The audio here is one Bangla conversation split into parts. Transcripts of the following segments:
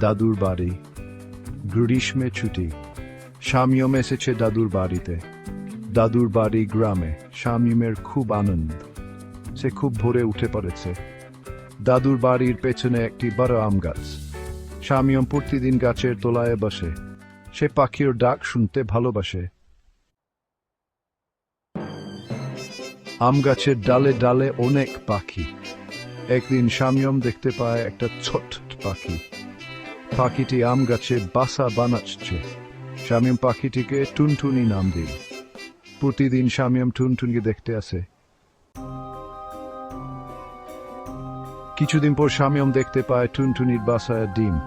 দাদুর বাড়ি। গ্রীষ্মে ছুটি। শামিম এসেছে দাদুর বাড়িতে। দাদুর বাড়ি গ্রামে। শামিমের খুব আনন্দ। সে খুব ভোরে উঠে পড়েছে। দাদুর বাড়ির পেছনে একটি বড় আম গাছ। শামিম প্রতিদিন গাছের তলায় বসে। সে পাখির ডাক শুনতে ভালোবাসে। আম গাছের ডালে ডালে অনেক পাখি। একদিন শামিম দেখতে পায় একটা ছোট্ট পাখি। পাখিটি আম গাছে বাসা বানাচ্ছে। শামিম পাখিটিকে টুনটুনি নাম দিল। প্রতিদিন শামিম টুনটুনিকে দেখতে আসে। কিছুদিন পর শামিম দেখতে পায় টুনটুনির বাসায় ডিম।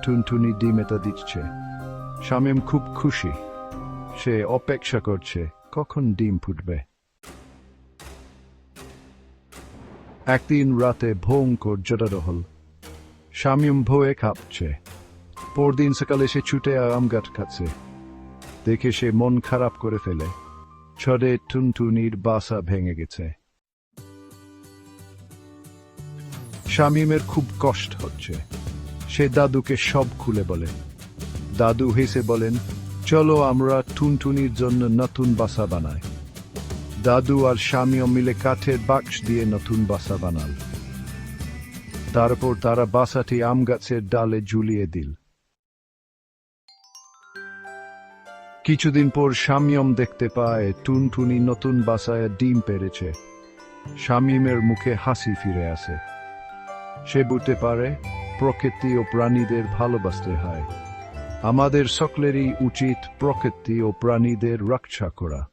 টুনটুনি ডিম এটা দিচ্ছে। শামিম খুব খুশি। সে অপেক্ষা করছে কখন ডিম ফুটবে। একদিন রাতে ভয়ঙ্কর জটাদহল। শামিম ভয়ে কাঁপছে। পরদিন সকালে সে ছুটে আম গাছ খাচ্ছে। দেখে সে মন খারাপ করে ফেলে। ছড়ে টুনটুনির বাসা ভেঙে গেছে। শামিমের খুব কষ্ট হচ্ছে। সে দাদুকে সব খুলে বলে। দাদু হেসে বলেন, চলো আমরা টুনটুনির জন্য নতুন বাসা বানাই। দাদু আর শামিম মিলে কাঠের বাক্স দিয়ে নতুন বাসা বানাল। তারপর তারা বাসাটি আম গাছের ডালে ঝুলিয়ে দিল। কিছুদিন পর শামিম দেখতে পায় টুনটুনি নতুন বাসায় ডিম পেড়েছে। শামিমের মুখে হাসি ফিরে আসে। সে বুঝতে পারে প্রকৃতি ও প্রাণীদের ভালোবাসতে হয়। আমাদের সকলেরই উচিত প্রকৃতি ও প্রাণীদের রক্ষা করা।